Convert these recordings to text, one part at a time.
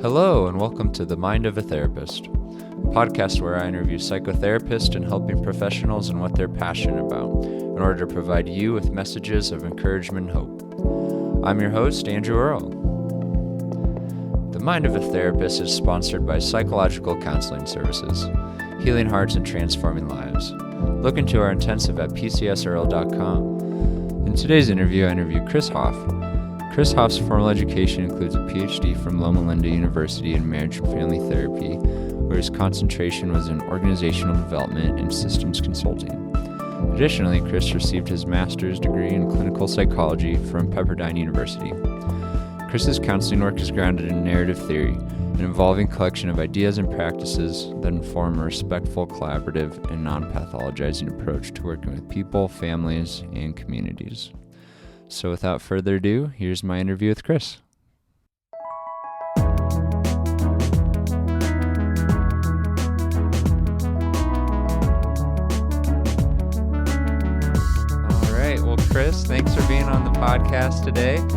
Hello, and welcome to The Mind of a Therapist, a podcast where I interview psychotherapists and helping professionals and what they're passionate about in order to provide you with messages of encouragement and hope. I'm your host, Andrew Earl. The Mind of a Therapist is sponsored by Psychological Counseling Services, healing hearts and transforming lives. Look into our intensive at pcsearl.com. In today's interview, I interviewed Chris Hoff. Chris Hoff's formal education includes a Ph.D. from Loma Linda University in marriage and family therapy, where his concentration was in organizational development and systems consulting. Additionally, Chris received his master's degree in clinical psychology from Pepperdine University. Chris's counseling work is grounded in narrative theory, an evolving collection of ideas and practices that inform a respectful, collaborative, and non-pathologizing approach to working with people, families, and communities. So without further ado, here's my interview with Chris. All right. Well, Chris, thanks for being on the podcast today. Thanks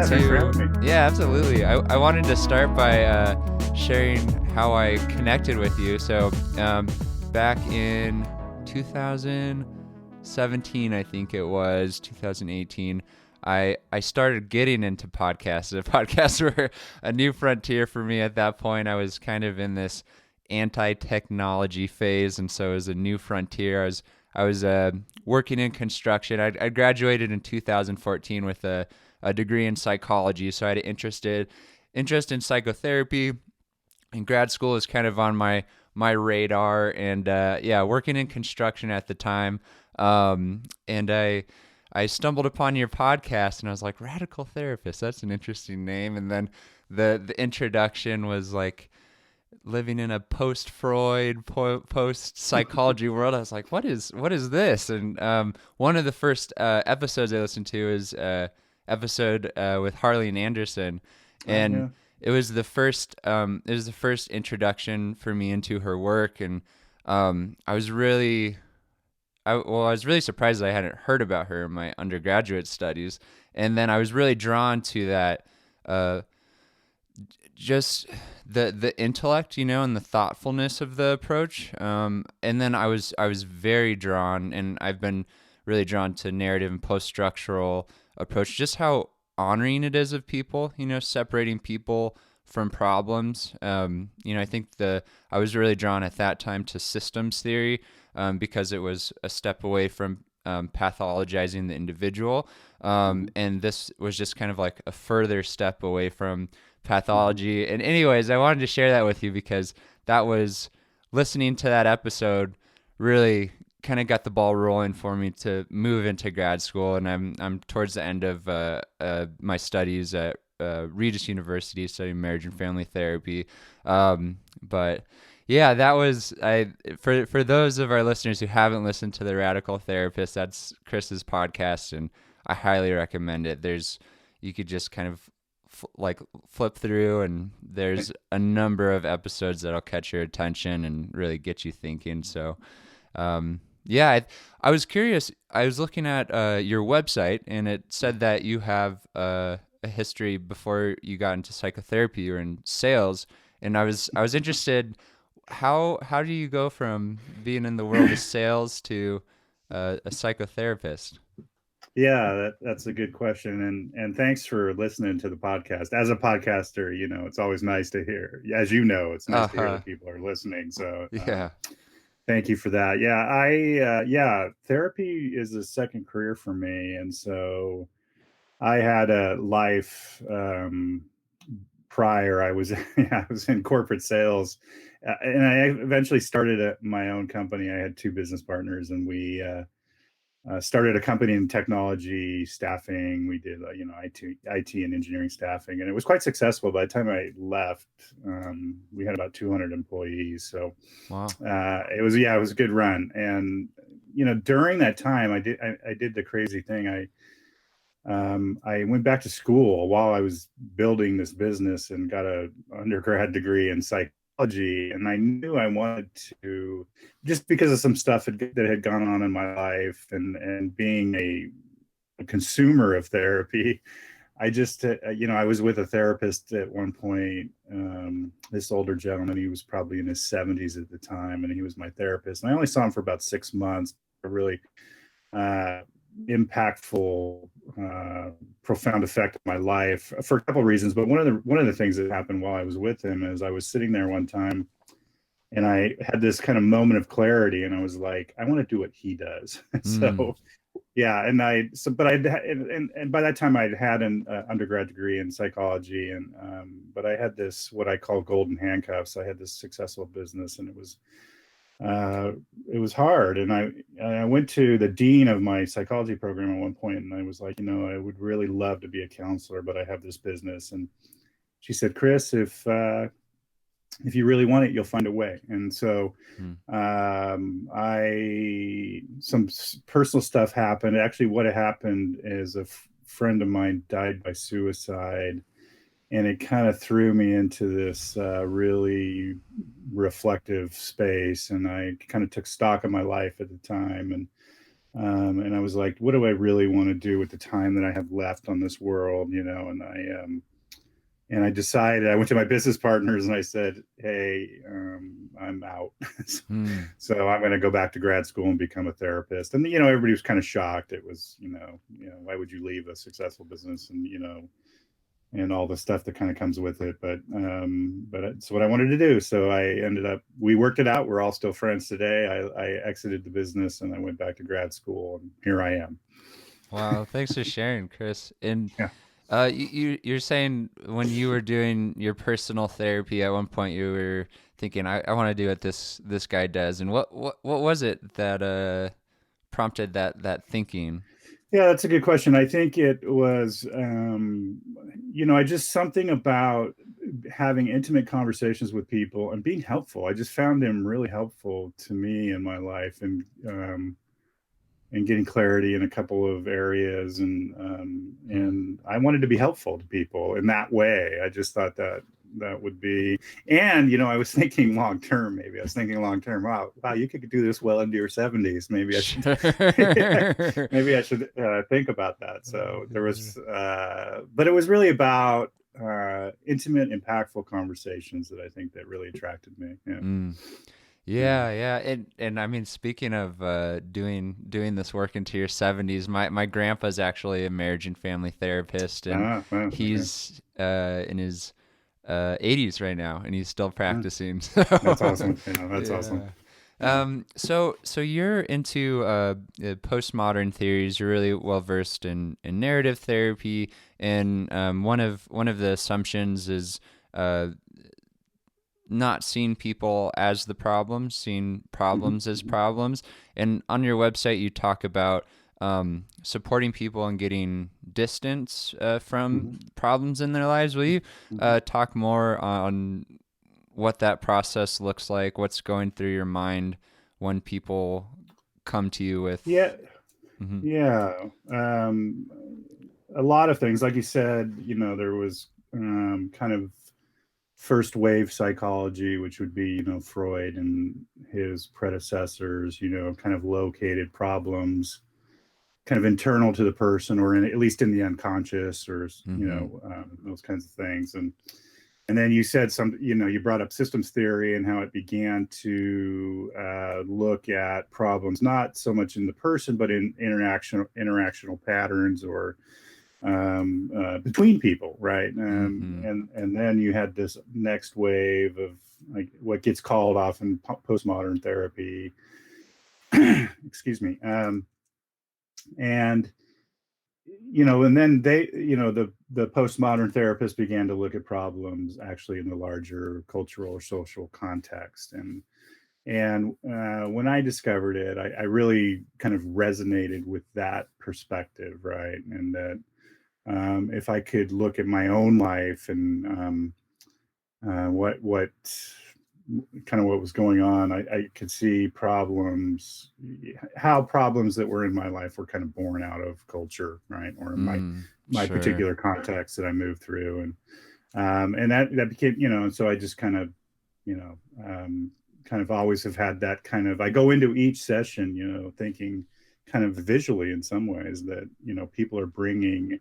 for having me. Yeah, absolutely. I wanted to start by sharing how I connected with you. So back in 2017, I think it was 2018, I started getting into podcasts. The podcasts were a new frontier for me at that point. I was kind of in this anti-technology phase, and so it was a new frontier. I was working in construction. I graduated in 2014 with a degree in psychology, so I had an interest in psychotherapy. And grad school was kind of on my radar, and working in construction at the time. And I stumbled upon your podcast, and I was like, Radical Therapist, that's an interesting name. And then the introduction was like living in a post-Freud, post-psychology world. I was like, what is this? And one of the first episodes I listened to is episode with Harley Anderson, and it was the first introduction for me into her work, and I was really surprised that I hadn't heard about her in my undergraduate studies, and then I was really drawn to that, just the intellect, and the thoughtfulness of the approach. And then I was very drawn, and I've been really drawn to narrative and post-structural approach, just how honoring it is of people, separating people from problems. I think I was really drawn at that time to systems theory, because it was a step away from pathologizing the individual. And this was just kind of like a further step away from pathology. And anyways, I wanted to share that with you because that was, listening to that episode really kind of got the ball rolling for me to move into grad school. And I'm towards the end of my studies at Regis University, studying marriage and family therapy. But yeah, that was for those of our listeners who haven't listened to The Radical Therapist, that's Chris's podcast, and I highly recommend it. You could just kind of flip through, and there's a number of episodes that'll catch your attention and really get you thinking. So, I was curious. I was looking at your website, and it said that you have a history before you got into psychotherapy. You were in sales, and I was interested. How do you go from being in the world of sales to a psychotherapist? Yeah, that's a good question, and thanks for listening to the podcast. As a podcaster, it's always nice to hear. As you know, it's nice to hear that people are listening. So thank you for that. Yeah, therapy is a second career for me, and so I had a life prior. I was in corporate sales, and I eventually started my own company. I had two business partners, and we started a company in technology staffing. We did IT and engineering staffing, and it was quite successful. By the time I left, we had about 200 employees. So wow. It was a good run. And during that time, I did the crazy thing. I went back to school while I was building this business and got an undergrad degree in psychology. And I knew I wanted to, just because of some stuff that had gone on in my life, and being a consumer of therapy, I just, I was with a therapist at one point, this older gentleman, he was probably in his 70s at the time, and he was my therapist. And I only saw him for about 6 months, a really impactful, profound effect on my life for a couple of reasons. But one of the things that happened while I was with him is I was sitting there one time and I had this kind of moment of clarity, and I was like, I want to do what he does. So yeah, but and by that time I'd had an undergrad degree in psychology, and but I had this what I call golden handcuffs. I had this successful business, and it was hard. And I went to the dean of my psychology program at one point, and I was like, I would really love to be a counselor, but I have this business. And she said, Chris, if you really want it, you'll find a way. And so some personal stuff happened. Actually, what had happened is a friend of mine died by suicide, and it kind of threw me into this really reflective space. And I kind of took stock of my life at the time, and I was like, what do I really want to do with the time that I have left on this world? And I decided, I went to my business partners and I said, hey, I'm out. So I'm going to go back to grad school and become a therapist. And, everybody was kind of shocked. It was, why would you leave a successful business and all the stuff that kind of comes with it. But it's what I wanted to do. So we worked it out. We're all still friends today. I exited the business and I went back to grad school, and here I am. Wow. Thanks for sharing, Chris. And you're saying when you were doing your personal therapy, at one point you were thinking, I want to do what this guy does. And what was it that prompted that thinking? Yeah, that's a good question. I think it was, I just something about having intimate conversations with people and being helpful. I just found them really helpful to me in my life, and getting clarity in a couple of areas. And I wanted to be helpful to people in that way. I just thought that would be, and, I was thinking long-term, wow, you could do this well into your 70s. Maybe I should, maybe I should think about that. So there was, but it was really about intimate, impactful conversations that I think that really attracted me. Yeah. And I mean, speaking of doing this work into your 70s, my grandpa's actually a marriage and family therapist, and he's in his 80s right now, and he's still practicing. That's awesome. That's awesome. So you're into postmodern theories. You're really well versed in narrative therapy, and one of the assumptions is not seeing people as the problems, seeing problems as problems. And on your website, you talk about supporting people and getting distance from problems in their lives. Will you talk more on what that process looks like? What's going through your mind when people come to you with? Yeah. A lot of things, like you said, there was kind of first wave psychology, which would be, Freud and his predecessors, kind of located problems kind of internal to the person, or at least in the unconscious, or those kinds of things. And then you said you brought up systems theory and how it began to look at problems not so much in the person, but in interactional patterns, or between people, right? And then you had this next wave of like what gets called often postmodern therapy. Excuse me. And then they, the postmodern therapists began to look at problems actually in the larger cultural or social context. And when I discovered it, I really kind of resonated with that perspective, right? And that if I could look at my own life and what kind of what was going on, I could see how problems that were in my life were kind of born out of culture, right? Or my particular context that I moved through. And that became, and so I just kind of, kind of always have had that kind of, I go into each session, thinking kind of visually in some ways that, people are bringing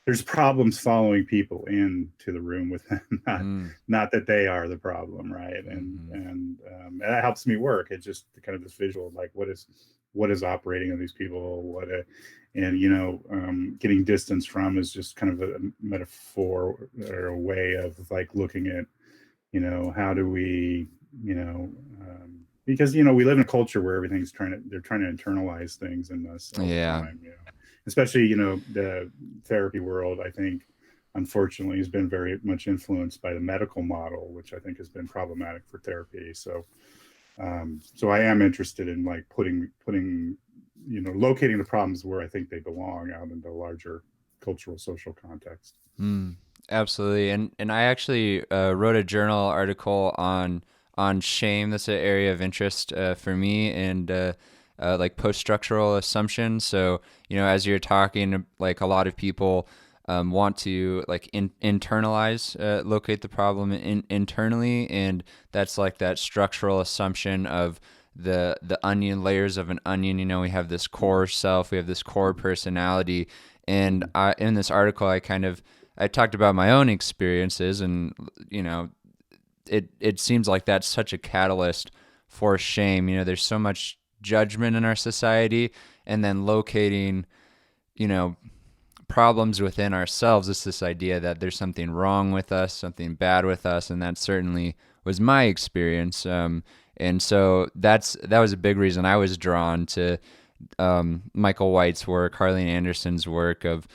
there's problems following people into the room with them, Mm. not that they are the problem, right? Mm-hmm. And that helps me work. It's just kind of this visual of like what is operating on these people, and getting distance from is just kind of a metaphor or a way of like looking at, how do we, because we live in a culture where they're trying to internalize things in us all the Yeah. time, especially the therapy world, I think, unfortunately, has been very much influenced by the medical model, which I think has been problematic for therapy. So I am interested in like putting locating the problems where I think they belong out in the larger cultural social context. Mm, absolutely. And I actually wrote a journal article on shame. That's an area of interest for me, and like post-structural assumptions. So, as you're talking, like a lot of people want to like internalize, locate the problem internally, and that's like that structural assumption of the onion layers of an onion. We have this core self, we have this core personality, and in this article, I talked about my own experiences, and it seems like that's such a catalyst for shame. There's so much judgment in our society, and then locating, you know, problems within ourselves. It's this idea that there's something wrong with us, something bad with us, and that certainly was my experience. And so that was a big reason I was drawn to Michael White's work, Harley Anderson's work of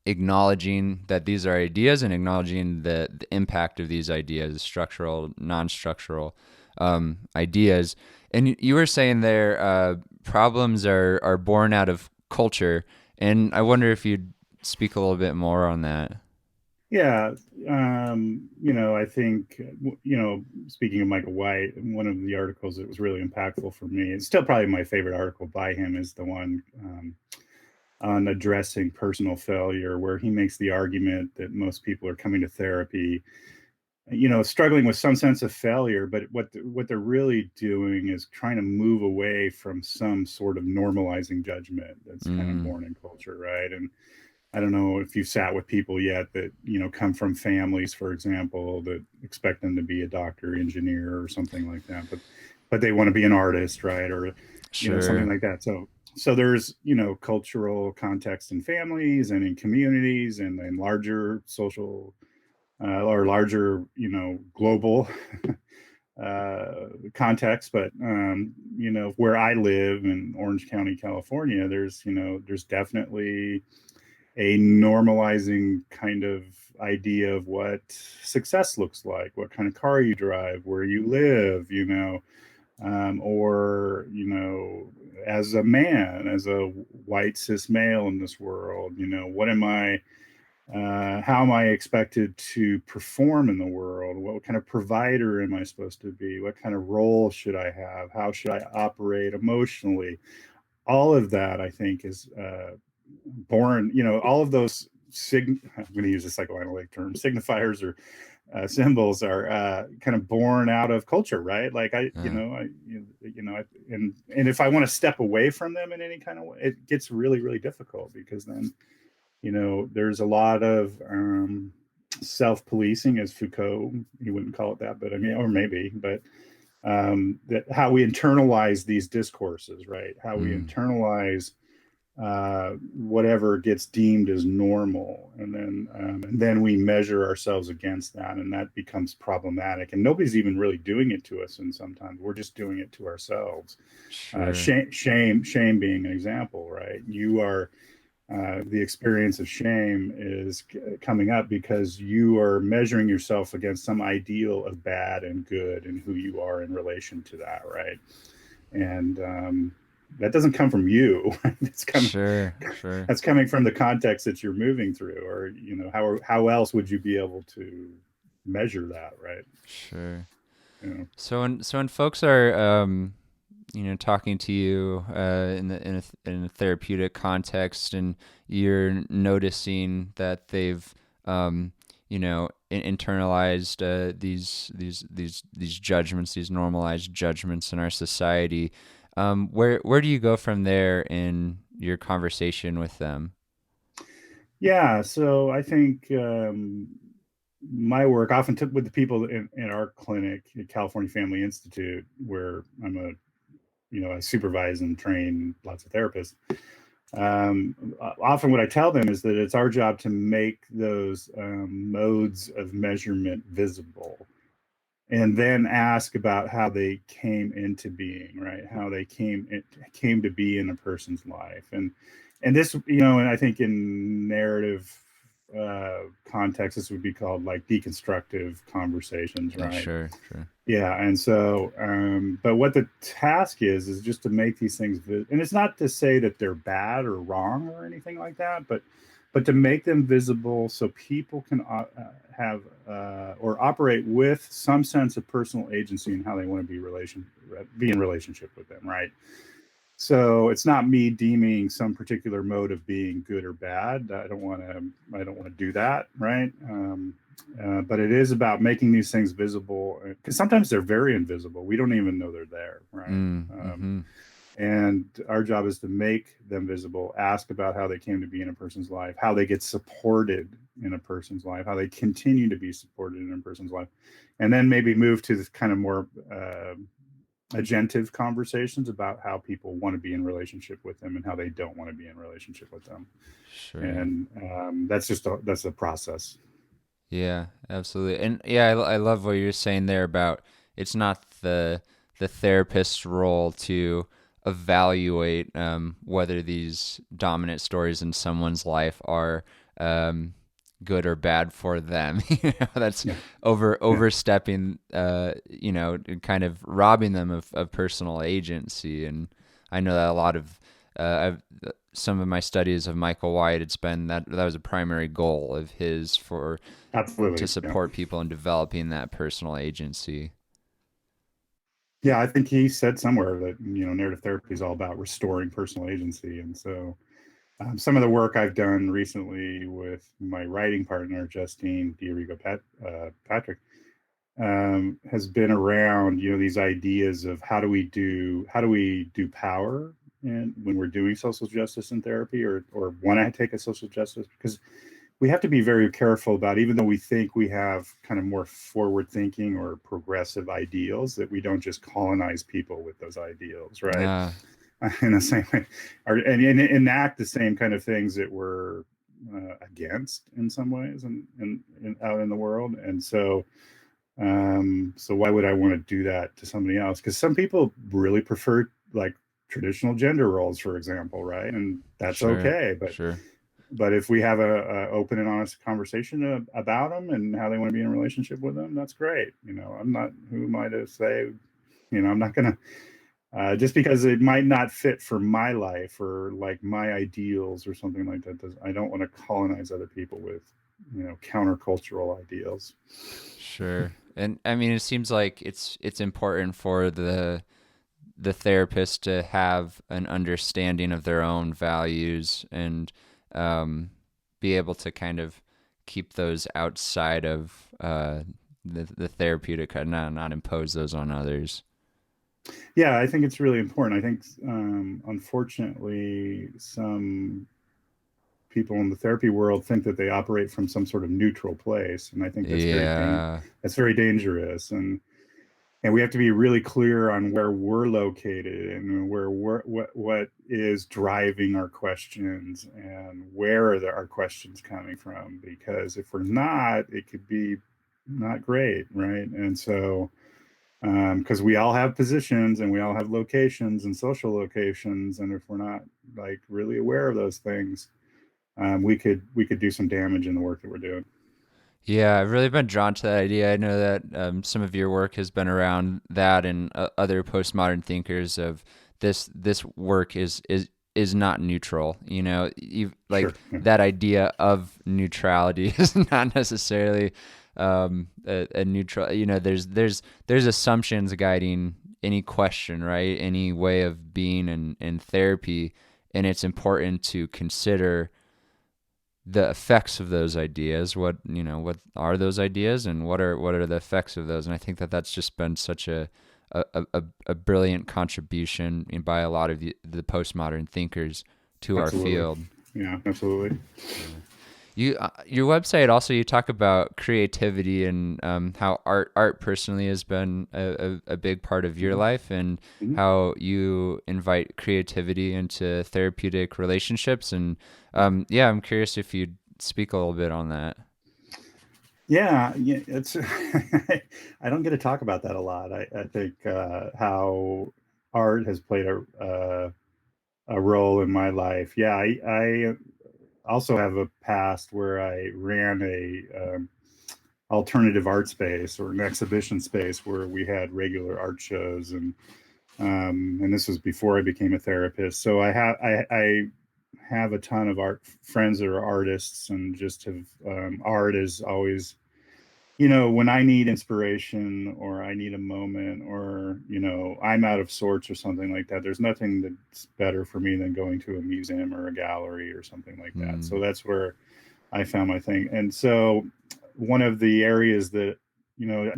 acknowledging that these are ideas and acknowledging the impact of these ideas, structural, non-structural ideas. And you were saying there, problems are born out of culture, and I wonder if you'd speak a little bit more on that. Yeah, I think, speaking of Michael White, one of the articles that was really impactful for me, it's still probably my favorite article by him, is the one on addressing personal failure, where he makes the argument that most people are coming to therapy, struggling with some sense of failure, but what they're really doing is trying to move away from some sort of normalizing judgment that's kind of Mm, born in culture, right? And I don't know if you've sat with people yet that, come from families, for example, that expect them to be a doctor, engineer, or something like that, but they want to be an artist, right? Or, something sure. like that. So there's, cultural context in families and in communities and in larger social or larger, global context. But where I live in Orange County, California, there's definitely a normalizing kind of idea of what success looks like, what kind of car you drive, where you live, or as a man, as a white cis male in this world, what am I? How am I expected to perform in the world? What kind of provider am I supposed to be? What kind of role should I have? How should I operate emotionally? All of that, I think, is born, all of those I'm going to use a psychoanalytic term, signifiers or symbols are kind of born out of culture, right? Like Uh, and if I want to step away from them in any kind of way, it gets really, really difficult, because then, there's a lot of self-policing, as Foucault, he wouldn't call it that, but I mean, or maybe, but that how we internalize these discourses, right? How we mm, internalize whatever gets deemed as normal, and then we measure ourselves against that, and that becomes problematic. And nobody's even really doing it to us, and sometimes we're just doing it to ourselves. sure. Shame being an example, right? You are the experience of shame is coming up because you are measuring yourself against some ideal of bad and good and who you are in relation to that, right? And that doesn't come from you. It's coming Sure, sure, that's coming from the context that you're moving through, or how else would you be able to measure that, right? sure. You know? So when folks are talking to you in a therapeutic context, and you're noticing that they've internalized these judgments, these normalized judgments in our society. Where do you go from there in your conversation with them? Yeah, so I think my work often took with the people in our clinic at California Family Institute, where I supervise and train lots of therapists. Often what I tell them is that it's our job to make those modes of measurement visible, and then ask about how they came into being, right? How they came to be in a person's life, and this, and I think in narrative context, this would be called like deconstructive conversations, Yeah, right? sure, sure. Yeah, and so, but what the task is just to make these things, and it's not to say that they're bad or wrong or anything like that, but to make them visible so people can have or operate with some sense of personal agency in how they want to be in relationship with them, right? So it's not me deeming some particular mode of being good or bad. I don't want to do that, right? But it is about making these things visible, because sometimes they're very invisible. We don't even know they're there, right? Mm-hmm. And our job is to make them visible, ask about how they came to be in a person's life, how they get supported in a person's life, how they continue to be supported in a person's life, and then maybe move to this kind of more agentive conversations about how people want to be in relationship with them and how they don't want to be in relationship with them. Sure. And that's a process. Yeah, absolutely. And yeah, I love what you're saying there about it's not the therapist's role to evaluate whether these dominant stories in someone's life are good or bad for them. That's Yeah. Yeah. overstepping, kind of robbing them of personal agency. And I know that a lot of some of my studies of Michael White, it's been that was a primary goal of his to Absolutely. Yeah. support people in developing that personal agency. Yeah, I think he said somewhere that narrative therapy is all about restoring personal agency, and so some of the work I've done recently with my writing partner Justine Patrick has been around these ideas of how do we do power, and when we're doing social justice in therapy, or when I take a social justice, because we have to be very careful about, even though we think we have kind of more forward thinking or progressive ideals, that we don't just colonize people with those ideals, right? Ah, In the same way, and enact the same kind of things that we're against in some ways, and out in the world. And so why would I want to do that to somebody else? Because some people really prefer like traditional gender roles, for example, right? And that's sure, okay. But sure. if we have a open and honest conversation about them and how they want to be in a relationship with them, that's great. I'm not, who am I to say, I'm not going to, just because it might not fit for my life or like my ideals or something like that. I don't want to colonize other people with, countercultural ideals. Sure. And I mean, it seems like it's important for the therapist to have an understanding of their own values and be able to kind of keep those outside of the therapeutic, not impose those on others. Yeah, I think it's really important. I think, unfortunately, some people in the therapy world think that they operate from some sort of neutral place, and I think Yeah, that's very dangerous. And we have to be really clear on where we're located and what is driving our questions, and where are our questions coming from. Because if we're not, it could be not great, right? And so, because we all have positions and we all have locations and social locations, and if we're not like really aware of those things, we could do some damage in the work that we're doing. yeah, I've really been drawn to that idea. I know that some of your work has been around that, and other postmodern thinkers of this work is not neutral. Like Sure. Yeah. that idea of neutrality is not necessarily a neutral. There's assumptions guiding any question, right? Any way of being in therapy, and it's important to consider the effects of those ideas. What are those ideas, and what are the effects of those? And I think that that's just been such a brilliant contribution by a lot of the postmodern thinkers to our Absolutely. field. Yeah, absolutely. Yeah. Your website also, you talk about creativity and how art personally has been a big part of your Mm-hmm. life, and Mm-hmm. how you invite creativity into therapeutic relationships. And yeah, I'm curious if you'd speak a little bit on that. Yeah, it's I don't get to talk about that a lot. I think how art has played a role in my life. Yeah, I also have a past where I ran a alternative art space or an exhibition space where we had regular art shows, and this was before I became a therapist. So I have a ton of art friends that are artists, and just have art is always, when I need inspiration or I need a moment, or, I'm out of sorts or something like that, there's nothing that's better for me than going to a museum or a gallery or something like that. Mm, So that's where I found my thing. And so one of the areas that,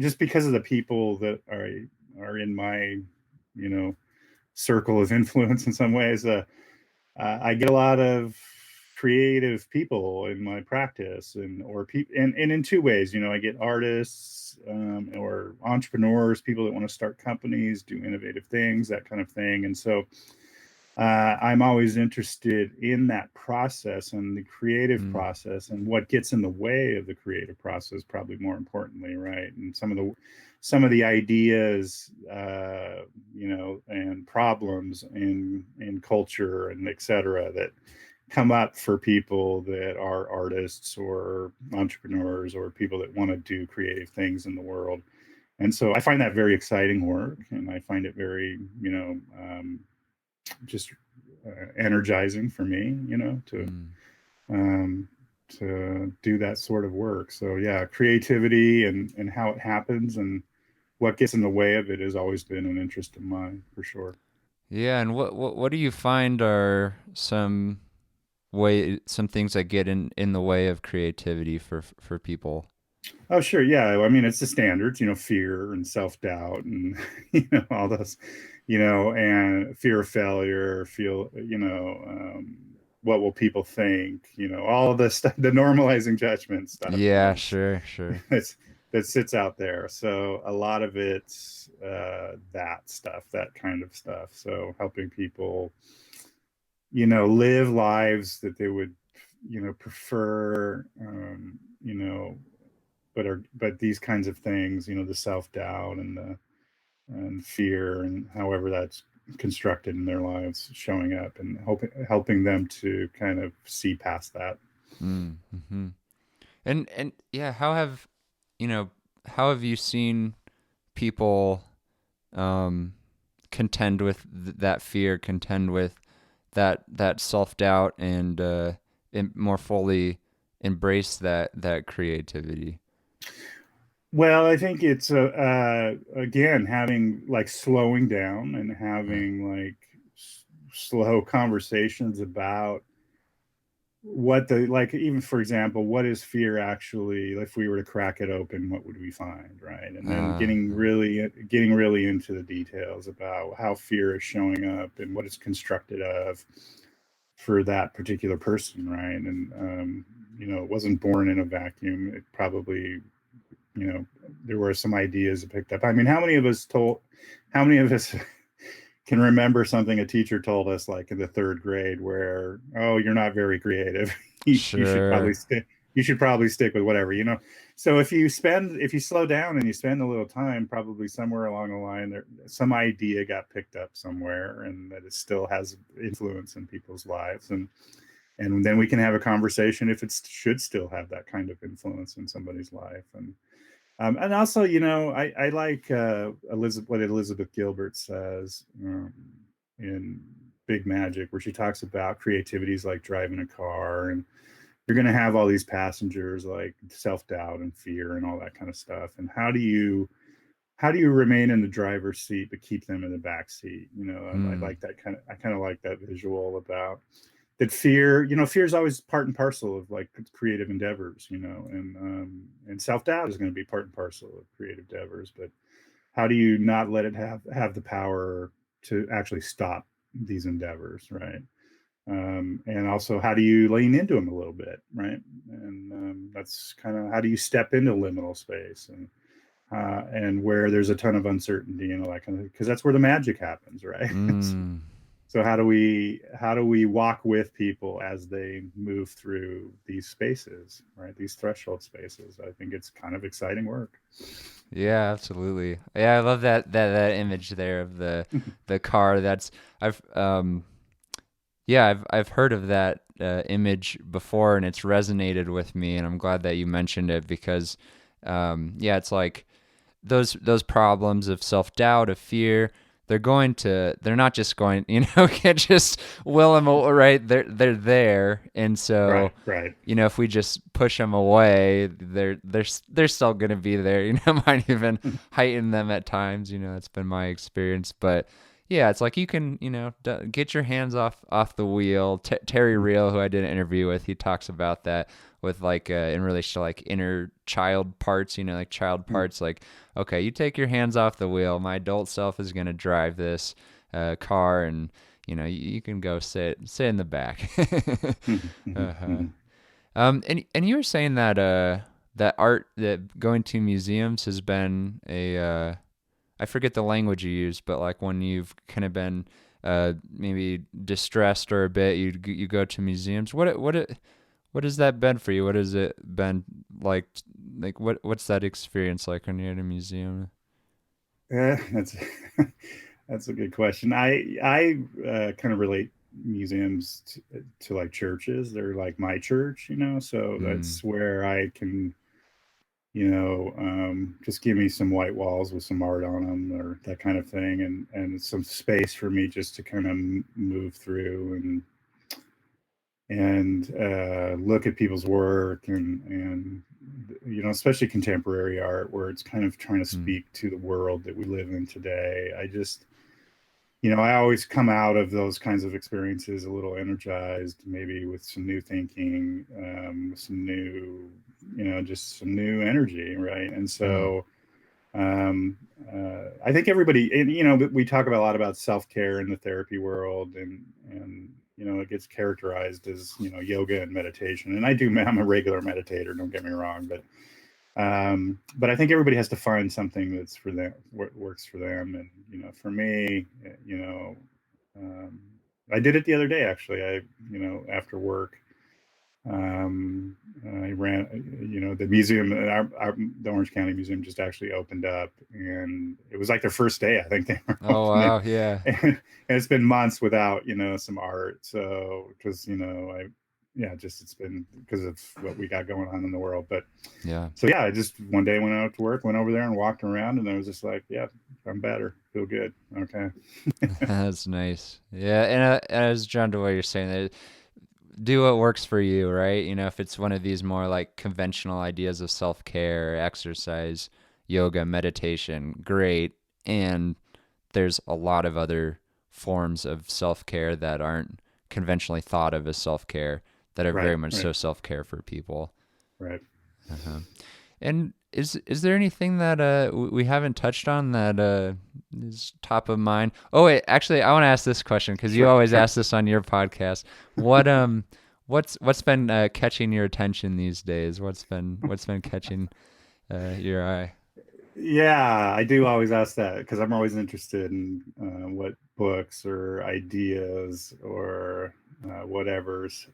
just because of the people that are in my, you know, circle of influence in some ways, I get a lot of creative people in my practice, and or people, and in two ways. I get artists, or entrepreneurs, people that want to start companies, do innovative things, that kind of thing. And so I'm always interested in that process and the creative mm, process, and what gets in the way of the creative process, probably more importantly, right? And some of the ideas, and problems in culture and et cetera, that come up for people that are artists or entrepreneurs or people that want to do creative things in the world. And so I find that very exciting work, and I find it very, just energizing for me, mm. um, to do that sort of work. So yeah, creativity and how it happens and what gets in the way of it has always been an interest of mine, for sure. Yeah, and what do you find are some things that get in the way of creativity for people? Oh, sure. Yeah. I mean, it's the standards, fear and self doubt and, all those, and fear of failure, feel, what will people think, all of the stuff, the normalizing judgment stuff, Yeah, sure, sure. that's, that sits out there. So a lot of it's that stuff, that kind of stuff. So helping people, live lives that they would, prefer, but these kinds of things, the self doubt and the and fear, and however that's constructed in their lives, showing up and helping them to kind of see past that. Mm-hmm. And yeah, you know how have you seen people um contend with that fear, contend with that self doubt, and more fully embrace that creativity? Well, I think it's again, having like slowing down and Uh, having like slow conversations about what the, like, even for example, what is fear actually? If we were to crack it open, what would we find, right? And then uh, getting really into the details about how fear is showing up and what it's constructed of for that particular person, right? And it wasn't born in a vacuum. It probably, you know there were some ideas it picked up. I mean, how many of us can remember something a teacher told us, like in the third grade, where, oh, you're not very creative. you should probably sure. stick with whatever. So if you slow down and you spend a little time, probably somewhere along the line there, some idea got picked up somewhere, and that it still has influence in people's lives. And then we can have a conversation if it should still have that kind of influence in somebody's life. And also, I like what Elizabeth Gilbert says, in Big Magic, where she talks about creativity is like driving a car, and you're going to have all these passengers, like self doubt and fear and all that kind of stuff. And how do you remain in the driver's seat but keep them in the back seat? I Hmm. like that I kind of like that visual about that. Fear is always part and parcel of like creative endeavors, and self-doubt is going to be part and parcel of creative endeavors. But how do you not let it have the power to actually stop these endeavors, right? And also, how do you lean into them a little bit, right? And that's kind of how do you step into liminal space, and where there's a ton of uncertainty and all that kind of, because that's where the magic happens, right? Mm. So how do we walk with people as they move through these spaces, right? These threshold spaces. I think it's kind of exciting work. Yeah, absolutely. Yeah, I love that image there of the car. That's I've yeah, I've heard of that image before, and it's resonated with me, and I'm glad that you mentioned it because yeah, it's like those problems of self-doubt, of fear, they're not just going, can't just will them right. They're there, and so Right. if we just push them away, they're still going to be there. Might even heighten them at times. That's been my experience, but yeah, it's like you can get your hands off the wheel. Terry Real, who I did an interview with, he talks about that with like in relation to like inner child parts. Like child parts. Like, okay, you take your hands off the wheel. My adult self is going to drive this car, and you can go sit in the back. uh-huh. And you were saying that that art, that going to museums has been a I forget the language you use, but like when you've kind of been maybe distressed or a bit, you go to museums. What has that been for you? What has it been like? Like what's that experience like when you're in a museum? That's that's a good question. I kind of relate museums to like churches. They're like my church, so Mm, that's where I can, just give me some white walls with some art on them or that kind of thing, and some space for me just to kind of move through and look at people's work, and especially contemporary art where it's kind of trying to mm, speak to the world that we live in today. I always come out of those kinds of experiences a little energized, maybe with some new thinking, some new, just some new energy, right? And mm, so I think everybody, and, we talk about a lot about self care in the therapy world, and it gets characterized as yoga and meditation. And I'm a regular meditator. Don't get me wrong, but I think everybody has to find something that's for them, what works for them. And for me, um, I did it the other day actually. After work, I ran, the museum, the Orange County Museum just actually opened up, and it was like their first day. I think they were oh opening, wow, yeah. and it's been months without, some art. So, because, yeah, just it's been because of what we got going on in the world. But Yeah. so, yeah, I just one day went out to work, went over there and walked around, and I was just like, yeah, I'm better, feel good. Okay. That's nice. Yeah, and as John to what you're saying, that do what works for you, right? If it's one of these more like conventional ideas of self-care, exercise, yoga, meditation, great. And there's a lot of other forms of self-care that aren't conventionally thought of as self-care that are very Right, much right, so self-care for people. right. Uh-huh. And is there anything that we haven't touched on that is top of mind? Oh wait, actually, I want to ask this question because you Sure, always sure. ask this on your podcast. What's been catching your attention these days? What's been catching your eye? Yeah, I do always ask that because I'm always interested in what books or ideas or whatever's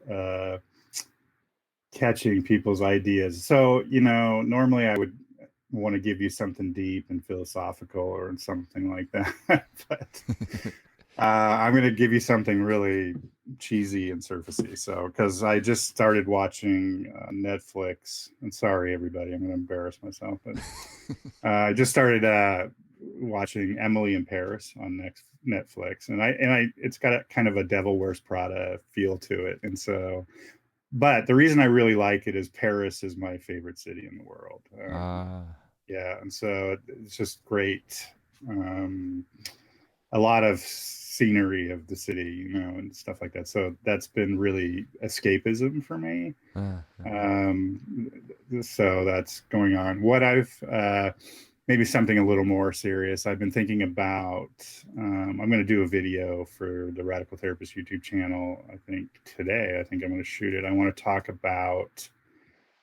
catching people's ideas. So, normally I would want to give you something deep and philosophical or something like that. But I'm going to give you something really cheesy and surfacey. So, because I just started watching Netflix, and sorry, everybody, I'm going to embarrass myself, but I just started watching Emily in Paris on Netflix, and it's got a kind of a Devil Wears Prada feel to it, and so. But the reason I really like it is Paris is my favorite city in the world. Ah, Yeah, and so it's just great. Um, a lot of scenery of the city, and stuff like that. So that's been really escapism for me. uh, uh, Um, so that's going on. What I've maybe something a little more serious. I've been thinking about, I'm going to do a video for the Radical Therapist YouTube channel. I think today, I think I'm going to shoot it. I want to talk about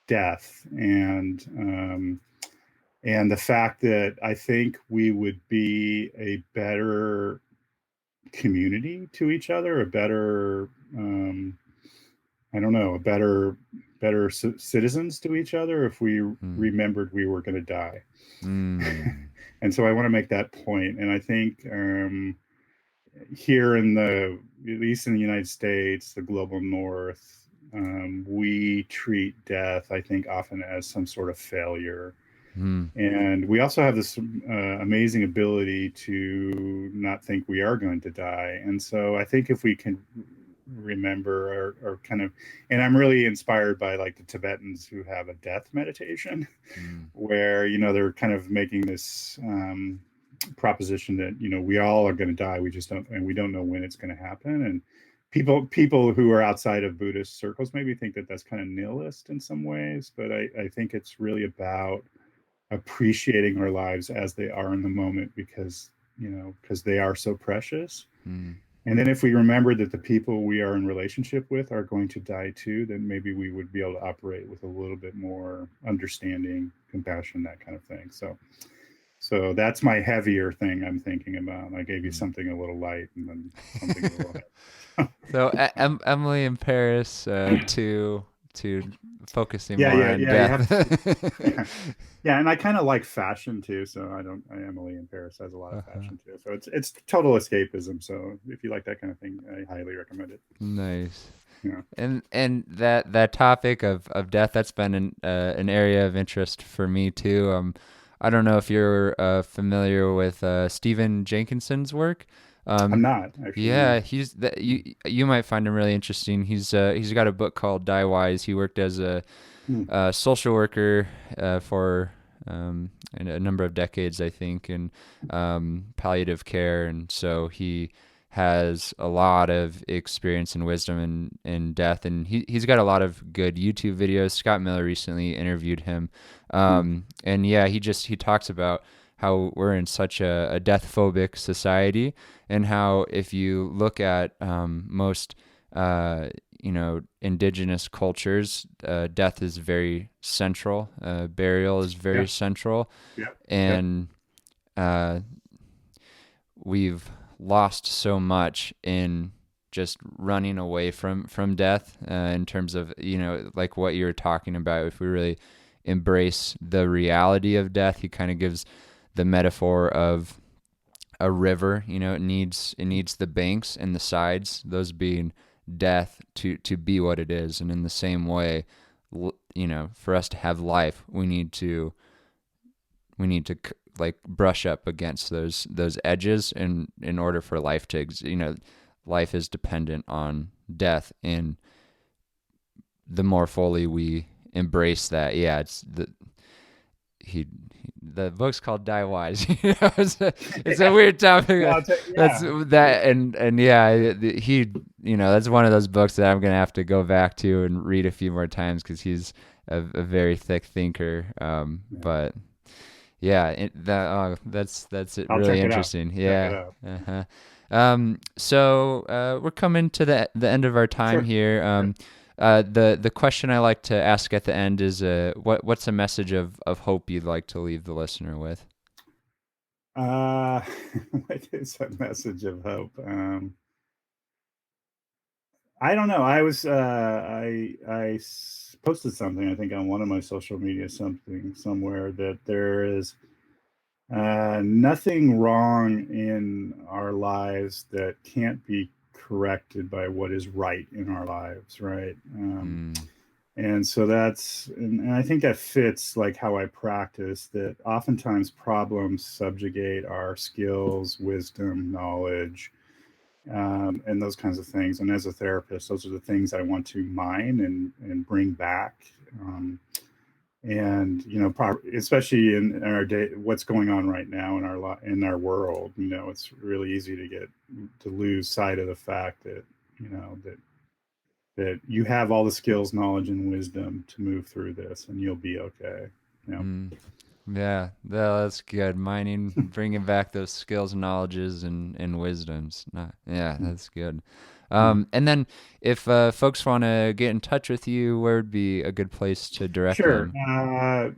death and the fact that I think we would be a better community to each other, a better, I don't know, a better citizens to each other if we remembered we were going to die. And so I want to make that point. And I think here at least in the United States, the global North, we treat death, I think, often as some sort of failure. And we also have this amazing ability to not think we are going to die. And so I think if we can remember or kind of, and I'm really inspired by like the Tibetans who have a death meditation where, they're kind of making this proposition that, we all are going to die. We don't know when it's going to happen. And people who are outside of Buddhist circles maybe think that that's kind of nihilist in some ways, but I think it's really about appreciating our lives as they are in the moment because they are so precious. And then if we remember that the people we are in relationship with are going to die too, then maybe we would be able to operate with a little bit more understanding, compassion, that kind of thing. So that's my heavier thing I'm thinking about. I gave you something a little light and then something a little heavy. So Emily in Paris to focusing more on death. Yeah, and I kind of like fashion too. So Emily in Paris has a lot of fashion too. So it's total escapism. So if you like that kind of thing, I highly recommend it. Nice. Yeah. And that topic of death, that's been an area of interest for me too. I don't know if you're familiar with Stephen Jenkinson's work. I'm not actually. Yeah, you might find him really interesting. He's got a book called Die Wise. He worked as a social worker for a number of decades, I think, in palliative care, and so he has a lot of experience and wisdom in death, and he's got a lot of good YouTube videos. Scott Miller recently interviewed him, and yeah, he talks about how we're in such a death phobic society, and how if you look at most indigenous cultures, death is very central. Burial is very central, and we've lost so much in just running away from death in terms of, like what you were talking about. If we really embrace the reality of death, he kind of gives the metaphor of a river. It needs the banks and the sides, those being death, to be what it is. And in the same way, for us to have life, we need to like brush up against those edges in order for life to life is dependent on death, and the more fully we embrace that, it's the book's called Die Wise. It's a weird topic. That's that, and yeah, that's one of those books that I'm gonna have to go back to and read a few more times because he's a very thick thinker. But yeah, that's really interesting. Yeah. So we're coming to the end of our time here. The question I like to ask at the end is, what's a message of hope you'd like to leave the listener with? What is a message of hope? I don't know. I was I posted something, I think, on one of my social media, somewhere, that there is nothing wrong in our lives that can't be corrected by what is right in our lives, right? And so and I think that fits like how I practice, that oftentimes problems subjugate our skills, wisdom, knowledge, and those kinds of things. And as a therapist, those are the things I want to mine and bring back. And especially in our day, what's going on right now in our world, it's really easy to lose sight of the fact that that you have all the skills, knowledge, and wisdom to move through this, and you'll be okay. Yeah, that's good. Mining, bringing back those skills, knowledges, and wisdoms. Yeah, that's good. And then if folks want to get in touch with you, where would be a good place to direct Sure. them?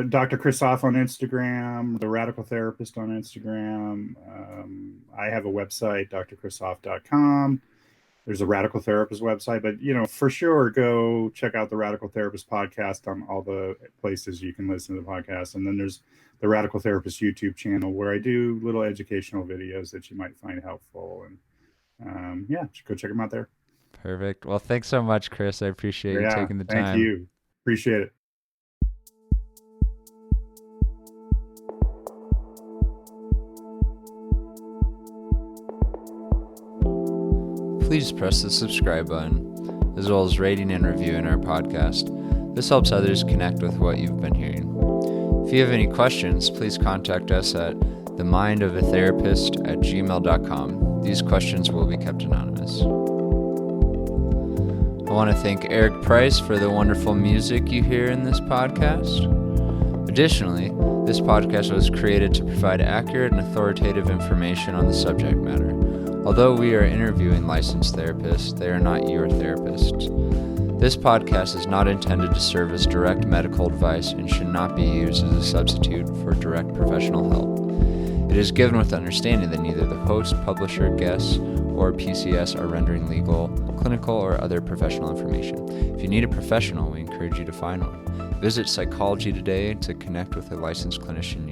Dr. Chris Hoff on Instagram, the Radical Therapist on Instagram. I have a website, drchrishoff.com. There's a Radical Therapist website, but for sure, go check out the Radical Therapist podcast on all the places you can listen to the podcast. And then there's the Radical Therapist YouTube channel where I do little educational videos that you might find helpful. And go check them out there. Perfect. Well, thanks so much, Chris. I appreciate you taking the time. Thank you. Appreciate it. Please press the subscribe button, as well as rating and reviewing our podcast. This helps others connect with what you've been hearing. If you have any questions, please contact us at themindofatherapist@gmail.com. These questions will be kept anonymous. I want to thank Eric Price for the wonderful music you hear in this podcast. Additionally, this podcast was created to provide accurate and authoritative information on the subject matter. Although we are interviewing licensed therapists, they are not your therapists. This podcast is not intended to serve as direct medical advice and should not be used as a substitute for direct professional help. It is given with the understanding that neither the host, publisher, guests, or PCS are rendering legal, clinical, or other professional information. If you need a professional, we encourage you to find one. Visit Psychology Today to connect with a licensed clinician